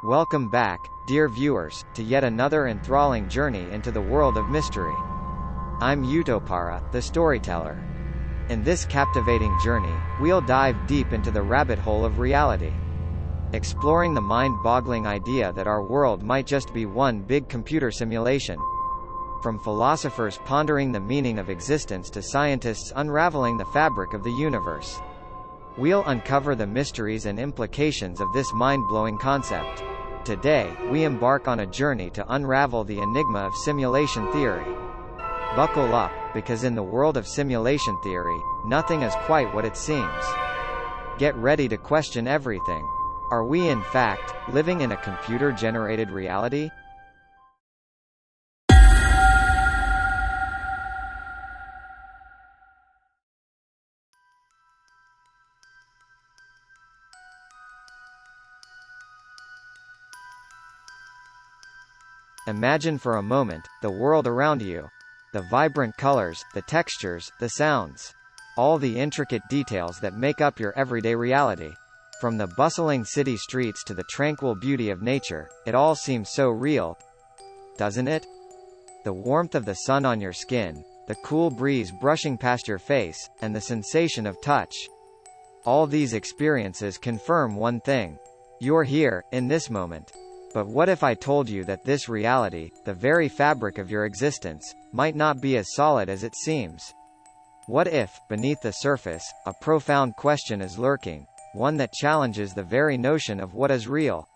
Welcome back, dear viewers, to yet another enthralling journey into the world of mystery. I'm Utopara, the storyteller. In this captivating journey, we'll dive deep into the rabbit hole of reality, exploring the mind-boggling idea that our world might just be one big computer simulation. From philosophers pondering the meaning of existence to scientists unraveling the fabric of the universe, we'll uncover the mysteries and implications of this mind-blowing concept. Today, we embark on a journey to unravel the enigma of simulation theory. Buckle up, because in the world of simulation theory, nothing is quite what it seems. Get ready to question everything. Are we in fact living in a computer-generated reality? Imagine for a moment the world around you. The vibrant colors, the textures, the sounds. All the intricate details that make up your everyday reality. From the bustling city streets to the tranquil beauty of nature, it all seems so real, doesn't it? The warmth of the sun on your skin, the cool breeze brushing past your face, and the sensation of touch. All these experiences confirm one thing. You're here, in this moment. But what if I told you that this reality, the very fabric of your existence, might not be as solid as it seems? What if, beneath the surface, a profound question is lurking, one that challenges the very notion of what is real?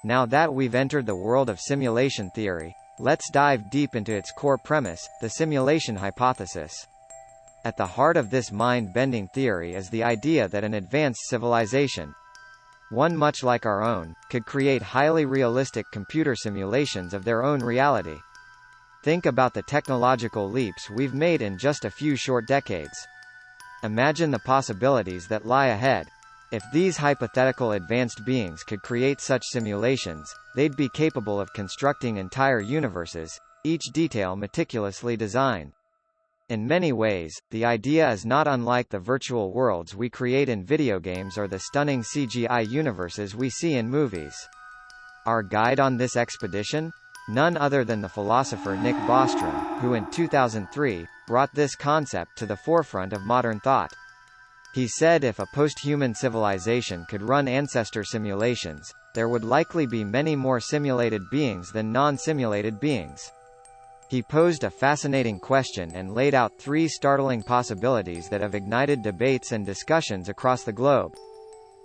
Now that we've entered the world of simulation theory, let's dive deep into its core premise, the simulation hypothesis. At the heart of this mind-bending theory is the idea that an advanced civilization, one much like our own, could create highly realistic computer simulations of their own reality. Think about the technological leaps we've made in just a few short decades. Imagine the possibilities that lie ahead. If these hypothetical advanced beings could create such simulations, they'd be capable of constructing entire universes, each detail meticulously designed. In many ways, the idea is not unlike the virtual worlds we create in video games or the stunning CGI universes we see in movies. Our guide on this expedition? None other than the philosopher Nick Bostrom, who in 2003, brought this concept to the forefront of modern thought. He said if a post-human civilization could run ancestor simulations, there would likely be many more simulated beings than non-simulated beings. He posed a fascinating question and laid out three startling possibilities that have ignited debates and discussions across the globe.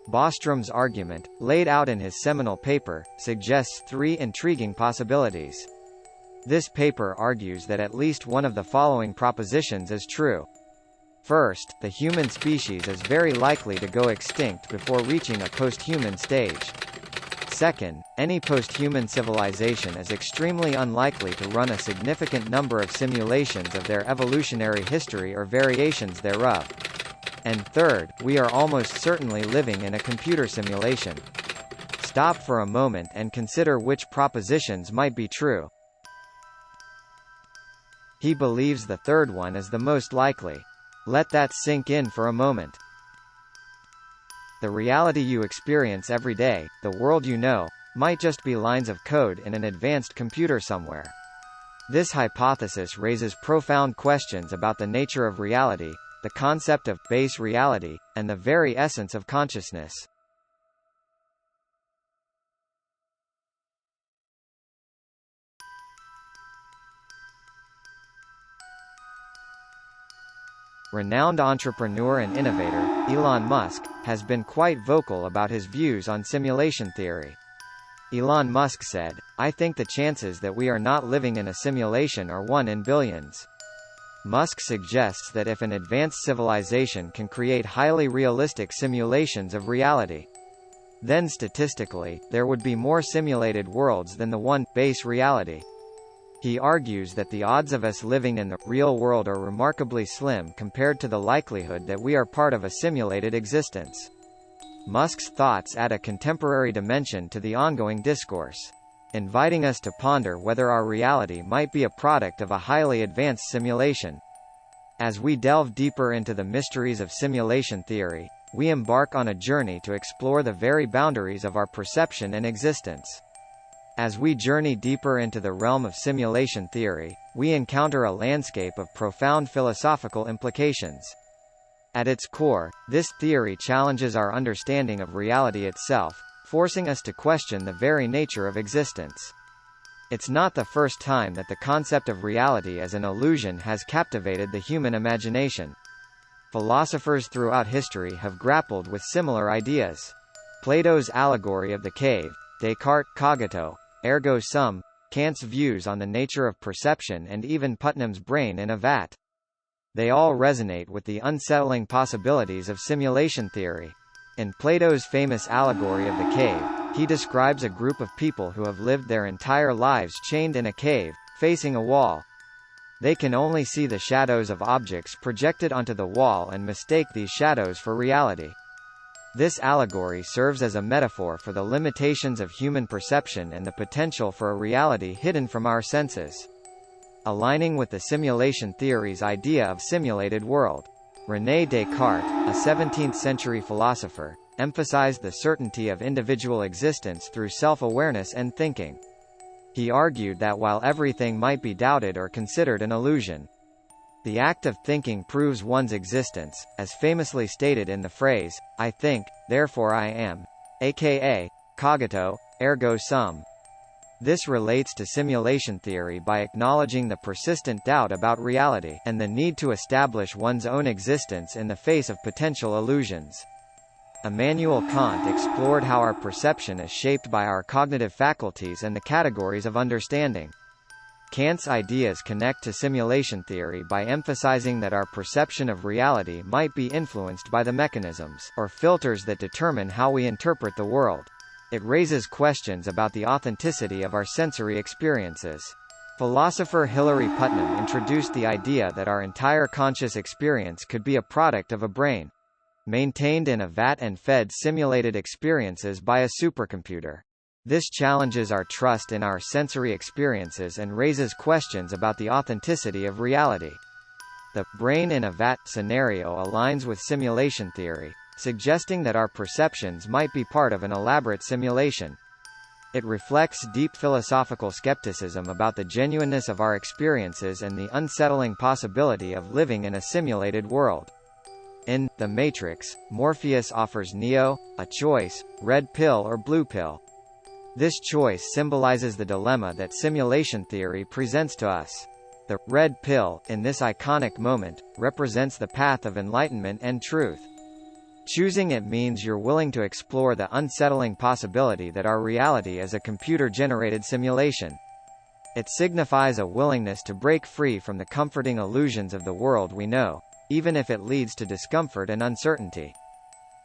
Bostrom's argument, laid out in his seminal paper, suggests three intriguing possibilities. This paper argues that at least one of the following propositions is true. First, the human species is very likely to go extinct before reaching a post-human stage. Second, any post-human civilization is extremely unlikely to run a significant number of simulations of their evolutionary history or variations thereof. And third, we are almost certainly living in a computer simulation. Stop for a moment and consider which propositions might be true. He believes the third one is the most likely. Let that sink in for a moment. The reality you experience every day, the world you know, might just be lines of code in an advanced computer somewhere. This hypothesis raises profound questions about the nature of reality, the concept of base reality, and the very essence of consciousness. Renowned entrepreneur and innovator, Elon Musk, has been quite vocal about his views on simulation theory. Elon Musk said, "I think the chances that we are not living in a simulation are 1 in billions." Musk suggests that if an advanced civilization can create highly realistic simulations of reality, then statistically, there would be more simulated worlds than the one, base reality. He argues that the odds of us living in the real world are remarkably slim compared to the likelihood that we are part of a simulated existence. Musk's thoughts add a contemporary dimension to the ongoing discourse, inviting us to ponder whether our reality might be a product of a highly advanced simulation. As we delve deeper into the mysteries of simulation theory, we embark on a journey to explore the very boundaries of our perception and existence. As we journey deeper into the realm of simulation theory, we encounter a landscape of profound philosophical implications. At its core, this theory challenges our understanding of reality itself, forcing us to question the very nature of existence. It's not the first time that the concept of reality as an illusion has captivated the human imagination. Philosophers throughout history have grappled with similar ideas. Plato's allegory of the cave, Descartes' cogito, ergo sum, Kant's views on the nature of perception, and even Putnam's brain in a vat. They all resonate with the unsettling possibilities of simulation theory. In Plato's famous allegory of the cave, he describes a group of people who have lived their entire lives chained in a cave, facing a wall. They can only see the shadows of objects projected onto the wall and mistake these shadows for reality. This allegory serves as a metaphor for the limitations of human perception and the potential for a reality hidden from our senses. Aligning with the simulation theory's idea of simulated world, René Descartes, a 17th-century philosopher, emphasized the certainty of individual existence through self-awareness and thinking. He argued that while everything might be doubted or considered an illusion, the act of thinking proves one's existence, as famously stated in the phrase, "I think, therefore I am," aka, cogito, ergo sum. This relates to simulation theory by acknowledging the persistent doubt about reality, and the need to establish one's own existence in the face of potential illusions. Immanuel Kant explored how our perception is shaped by our cognitive faculties and the categories of understanding. Kant's ideas connect to simulation theory by emphasizing that our perception of reality might be influenced by the mechanisms, or filters that determine how we interpret the world. It raises questions about the authenticity of our sensory experiences. Philosopher Hilary Putnam introduced the idea that our entire conscious experience could be a product of a brain maintained in a vat and fed simulated experiences by a supercomputer. This challenges our trust in our sensory experiences and raises questions about the authenticity of reality. The brain in a vat scenario aligns with simulation theory, suggesting that our perceptions might be part of an elaborate simulation. It reflects deep philosophical skepticism about the genuineness of our experiences and the unsettling possibility of living in a simulated world. In The Matrix, Morpheus offers Neo a choice: red pill or blue pill. This choice symbolizes the dilemma that simulation theory presents to us. The red pill, in this iconic moment, represents the path of enlightenment and truth. Choosing it means you're willing to explore the unsettling possibility that our reality is a computer-generated simulation. It signifies a willingness to break free from the comforting illusions of the world we know, even if it leads to discomfort and uncertainty.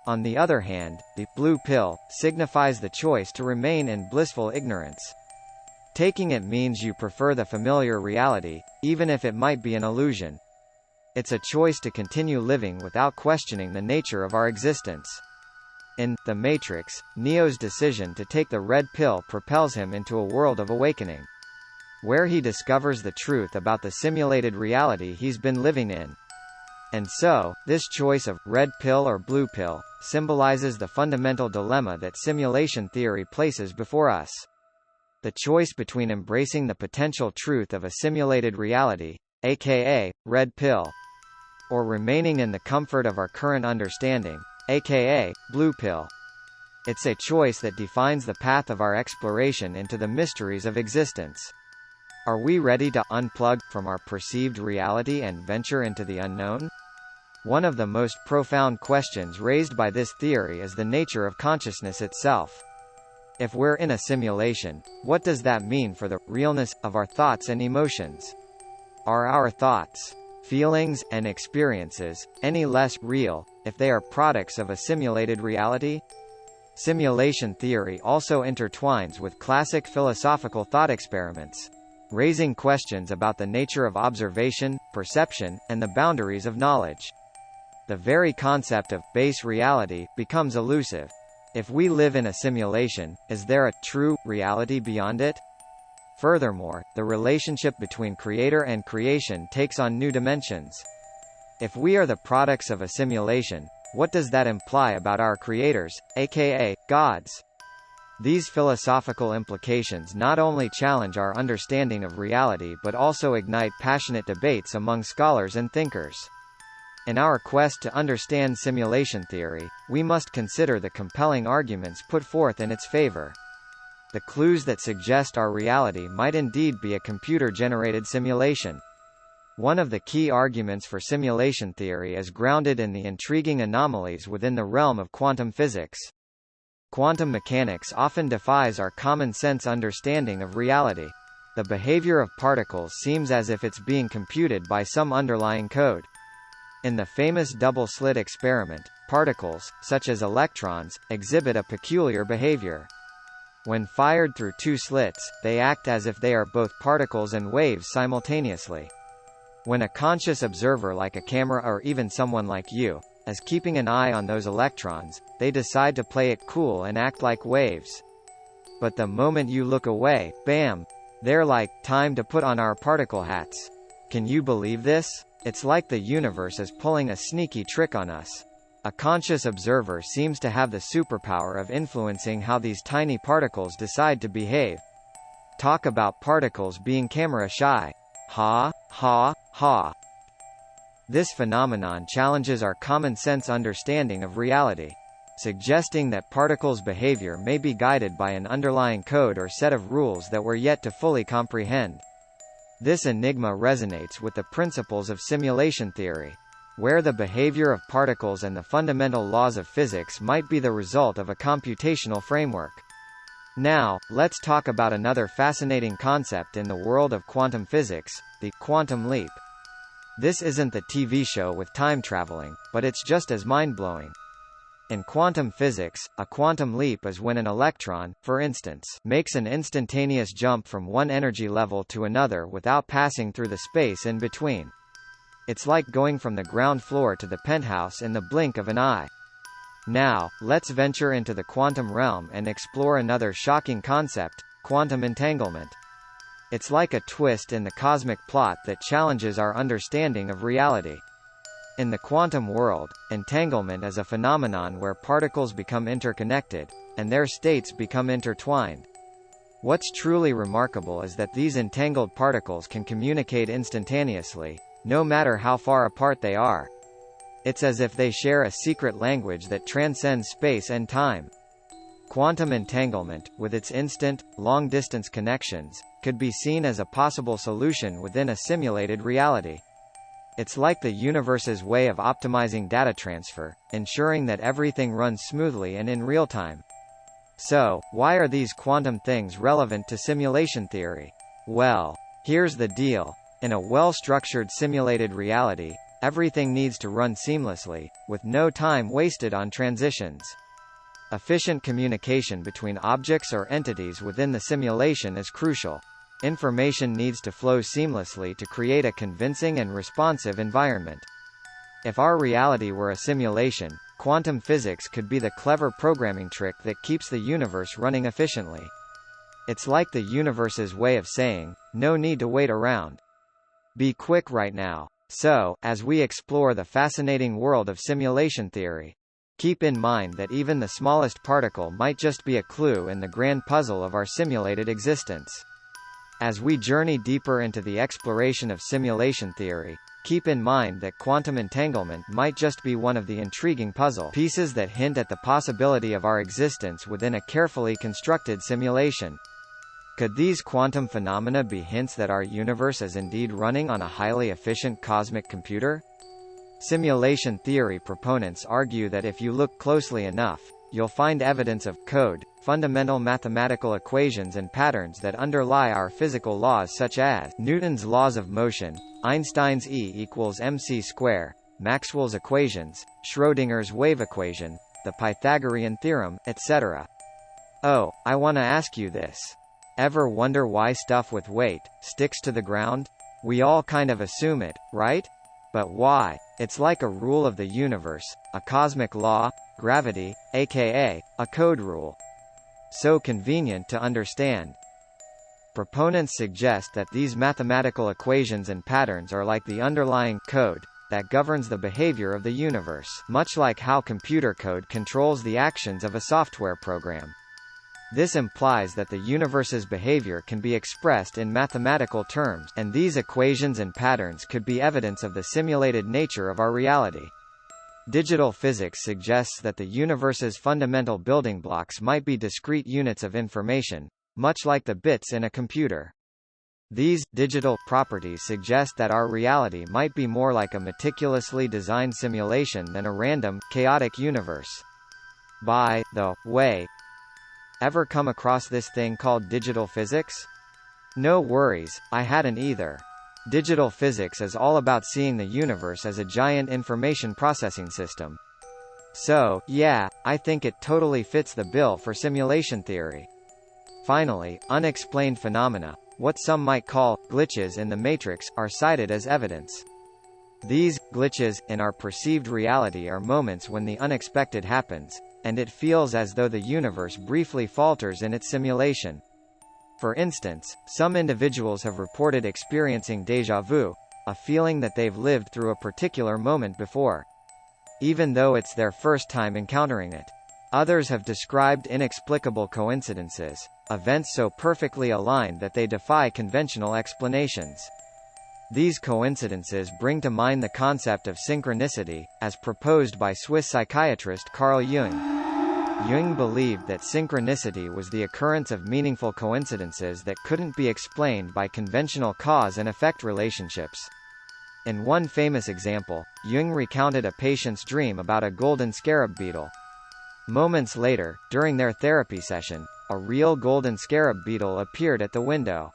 On the other hand, the blue pill signifies the choice to remain in blissful ignorance. Taking it means you prefer the familiar reality, even if it might be an illusion. It's a choice to continue living without questioning the nature of our existence. In The Matrix, Neo's decision to take the red pill propels him into a world of awakening, where he discovers the truth about the simulated reality he's been living in. And so, this choice of red pill or blue pill symbolizes the fundamental dilemma that simulation theory places before us. The choice between embracing the potential truth of a simulated reality, aka, red pill, or remaining in the comfort of our current understanding, aka, blue pill. It's a choice that defines the path of our exploration into the mysteries of existence. Are we ready to unplug from our perceived reality and venture into the unknown? One of the most profound questions raised by this theory is the nature of consciousness itself. If we're in a simulation, what does that mean for the realness of our thoughts and emotions? Are our thoughts, feelings, and experiences any less real if they are products of a simulated reality? Simulation theory also intertwines with classic philosophical thought experiments, raising questions about the nature of observation, perception, and the boundaries of knowledge. The very concept of base reality becomes elusive. If we live in a simulation, is there a true reality beyond it? Furthermore, the relationship between creator and creation takes on new dimensions. If we are the products of a simulation, what does that imply about our creators, aka, gods? These philosophical implications not only challenge our understanding of reality but also ignite passionate debates among scholars and thinkers. In our quest to understand simulation theory, we must consider the compelling arguments put forth in its favor. The clues that suggest our reality might indeed be a computer-generated simulation. One of the key arguments for simulation theory is grounded in the intriguing anomalies within the realm of quantum physics. Quantum mechanics often defies our common-sense understanding of reality. The behavior of particles seems as if it's being computed by some underlying code. In the famous double-slit experiment, particles, such as electrons, exhibit a peculiar behavior. When fired through two slits, they act as if they are both particles and waves simultaneously. When a conscious observer like a camera or even someone like you is keeping an eye on those electrons, they decide to play it cool and act like waves. But the moment you look away, bam! They're like, time to put on our particle hats. Can you believe this? It's like the universe is pulling a sneaky trick on us. A conscious observer seems to have the superpower of influencing how these tiny particles decide to behave. Talk about particles being camera shy. Ha, ha, ha. This phenomenon challenges our common-sense understanding of reality, suggesting that particles' behavior may be guided by an underlying code or set of rules that we're yet to fully comprehend. This enigma resonates with the principles of simulation theory, where the behavior of particles and the fundamental laws of physics might be the result of a computational framework. Now, let's talk about another fascinating concept in the world of quantum physics, the quantum leap. This isn't the TV show with time traveling, but it's just as mind-blowing. In quantum physics, a quantum leap is when an electron, for instance, makes an instantaneous jump from one energy level to another without passing through the space in between. It's like going from the ground floor to the penthouse in the blink of an eye. Now, let's venture into the quantum realm and explore another shocking concept, quantum entanglement. It's like a twist in the cosmic plot that challenges our understanding of reality. In the quantum world, entanglement is a phenomenon where particles become interconnected, and their states become intertwined. What's truly remarkable is that these entangled particles can communicate instantaneously, no matter how far apart they are. It's as if they share a secret language that transcends space and time. Quantum entanglement, with its instant, long-distance connections, could be seen as a possible solution within a simulated reality. It's like the universe's way of optimizing data transfer, ensuring that everything runs smoothly and in real time. So, why are these quantum things relevant to simulation theory? Well, here's the deal. In a well-structured simulated reality, everything needs to run seamlessly, with no time wasted on transitions. Efficient communication between objects or entities within the simulation is crucial. Information needs to flow seamlessly to create a convincing and responsive environment. If our reality were a simulation, quantum physics could be the clever programming trick that keeps the universe running efficiently. It's like the universe's way of saying, no need to wait around. Be quick right now. So, as we explore the fascinating world of simulation theory, keep in mind that even the smallest particle might just be a clue in the grand puzzle of our simulated existence. As we journey deeper into the exploration of simulation theory, keep in mind that quantum entanglement might just be one of the intriguing puzzle pieces that hint at the possibility of our existence within a carefully constructed simulation. Could these quantum phenomena be hints that our universe is indeed running on a highly efficient cosmic computer? Simulation theory proponents argue that if you look closely enough, you'll find evidence of code, fundamental mathematical equations and patterns that underlie our physical laws such as Newton's laws of motion, Einstein's E equals mc square, Maxwell's equations, Schrödinger's wave equation, the Pythagorean theorem, etc. Oh, I want to ask you this. Ever wonder why stuff with weight sticks to the ground? We all kind of assume it, right? But why? It's like a rule of the universe, a cosmic law, gravity, aka, a code rule. So convenient to understand. Proponents suggest that these mathematical equations and patterns are like the underlying code, that governs the behavior of the universe, much like how computer code controls the actions of a software program. This implies that the universe's behavior can be expressed in mathematical terms, and these equations and patterns could be evidence of the simulated nature of our reality. Digital physics suggests that the universe's fundamental building blocks might be discrete units of information, much like the bits in a computer. These digital properties suggest that our reality might be more like a meticulously designed simulation than a random, chaotic universe. By the way, ever come across this thing called digital physics? No worries, I hadn't either. Digital physics is all about seeing the universe as a giant information processing system. So, yeah, I think it totally fits the bill for simulation theory. Finally, unexplained phenomena, what some might call glitches in the matrix, are cited as evidence. These glitches in our perceived reality are moments when the unexpected happens, and it feels as though the universe briefly falters in its simulation. For instance, some individuals have reported experiencing déjà vu, a feeling that they've lived through a particular moment before, even though it's their first time encountering it. Others have described inexplicable coincidences, events so perfectly aligned that they defy conventional explanations. These coincidences bring to mind the concept of synchronicity, as proposed by Swiss psychiatrist Carl Jung. Jung believed that synchronicity was the occurrence of meaningful coincidences that couldn't be explained by conventional cause and effect relationships. In one famous example, Jung recounted a patient's dream about a golden scarab beetle. Moments later, during their therapy session, a real golden scarab beetle appeared at the window.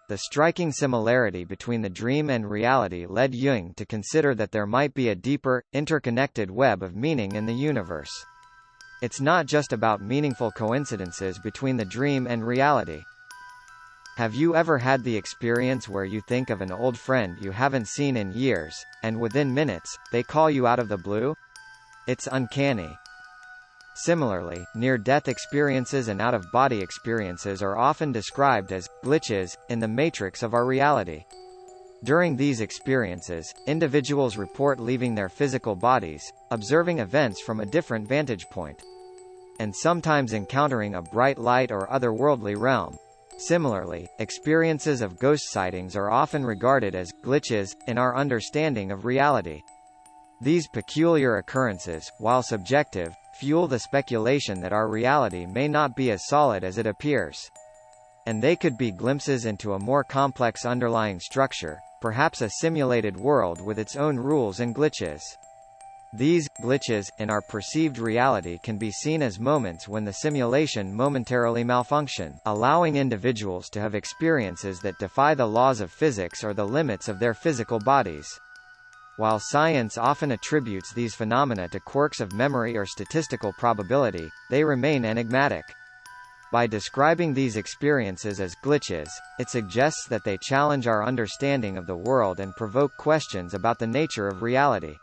The striking similarity between the dream and reality led Jung to consider that there might be a deeper, interconnected web of meaning in the universe. It's not just about meaningful coincidences between the dream and reality. Have you ever had the experience where you think of an old friend you haven't seen in years, and within minutes, they call you out of the blue? It's uncanny. Similarly, near-death experiences and out-of-body experiences are often described as glitches in the matrix of our reality. During these experiences, individuals report leaving their physical bodies, observing events from a different vantage point, and sometimes encountering a bright light or otherworldly realm. Similarly, experiences of ghost sightings are often regarded as glitches in our understanding of reality. These peculiar occurrences, while subjective, fuel the speculation that our reality may not be as solid as it appears. And they could be glimpses into a more complex underlying structure, perhaps a simulated world with its own rules and glitches. These glitches in our perceived reality can be seen as moments when the simulation momentarily malfunctions, allowing individuals to have experiences that defy the laws of physics or the limits of their physical bodies. While science often attributes these phenomena to quirks of memory or statistical probability, they remain enigmatic. By describing these experiences as glitches, it suggests that they challenge our understanding of the world and provoke questions about the nature of reality.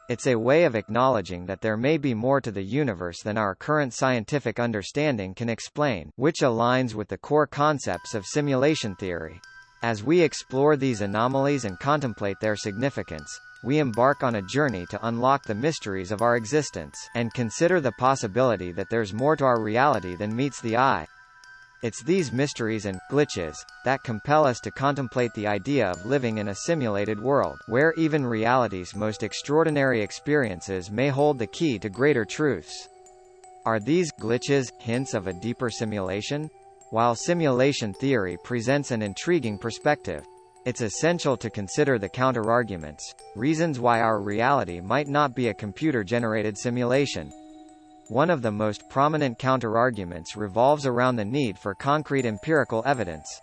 It's a way of acknowledging that there may be more to the universe than our current scientific understanding can explain, which aligns with the core concepts of simulation theory. As we explore these anomalies and contemplate their significance, we embark on a journey to unlock the mysteries of our existence, and consider the possibility that there's more to our reality than meets the eye. It's these mysteries and glitches that compel us to contemplate the idea of living in a simulated world, where even reality's most extraordinary experiences may hold the key to greater truths. Are these glitches hints of a deeper simulation? While simulation theory presents an intriguing perspective, it's essential to consider the counterarguments, reasons why our reality might not be a computer-generated simulation. One of the most prominent counterarguments revolves around the need for concrete empirical evidence.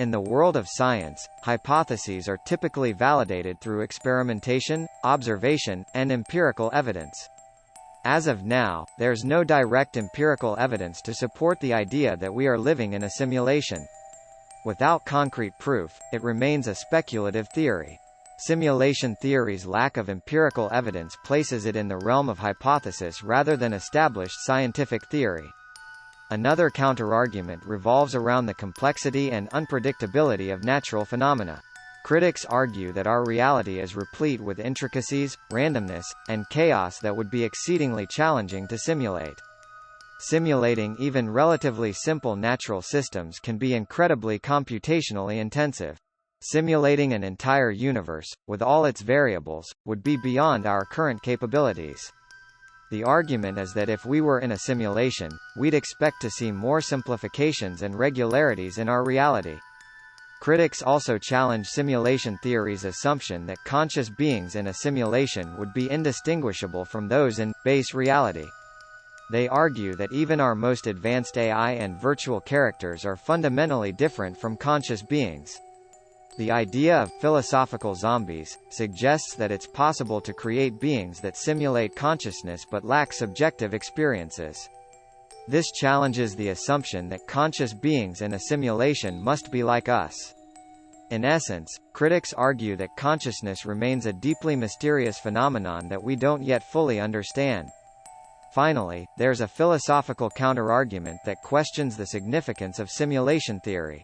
In the world of science, hypotheses are typically validated through experimentation, observation, and empirical evidence. As of now, there's no direct empirical evidence to support the idea that we are living in a simulation. Without concrete proof, it remains a speculative theory. Simulation theory's lack of empirical evidence places it in the realm of hypothesis rather than established scientific theory. Another counterargument revolves around the complexity and unpredictability of natural phenomena. Critics argue that our reality is replete with intricacies, randomness, and chaos that would be exceedingly challenging to simulate. Simulating even relatively simple natural systems can be incredibly computationally intensive. Simulating an entire universe, with all its variables, would be beyond our current capabilities. The argument is that if we were in a simulation, we'd expect to see more simplifications and regularities in our reality. Critics also challenge simulation theory's assumption that conscious beings in a simulation would be indistinguishable from those in base reality. They argue that even our most advanced AI and virtual characters are fundamentally different from conscious beings. The idea of philosophical zombies suggests that it's possible to create beings that simulate consciousness but lack subjective experiences. This challenges the assumption that conscious beings in a simulation must be like us. In essence, critics argue that consciousness remains a deeply mysterious phenomenon that we don't yet fully understand. Finally, there's a philosophical counterargument that questions the significance of simulation theory.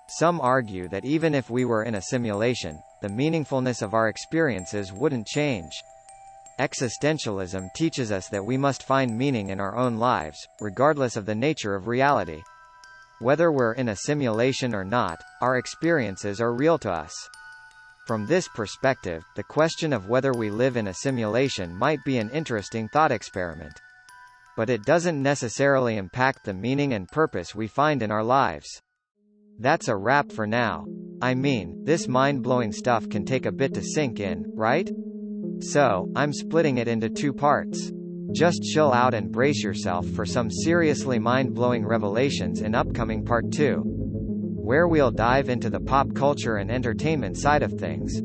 Some argue that even if we were in a simulation, the meaningfulness of our experiences wouldn't change. Existentialism teaches us that we must find meaning in our own lives, regardless of the nature of reality. Whether we're in a simulation or not, our experiences are real to us. From this perspective, the question of whether we live in a simulation might be an interesting thought experiment. But it doesn't necessarily impact the meaning and purpose we find in our lives. That's a wrap for now. I mean, this mind-blowing stuff can take a bit to sink in, right? So, I'm splitting it into 2 parts. Just chill out and brace yourself for some seriously mind-blowing revelations in upcoming Part 2, where we'll dive into the pop culture and entertainment side of things.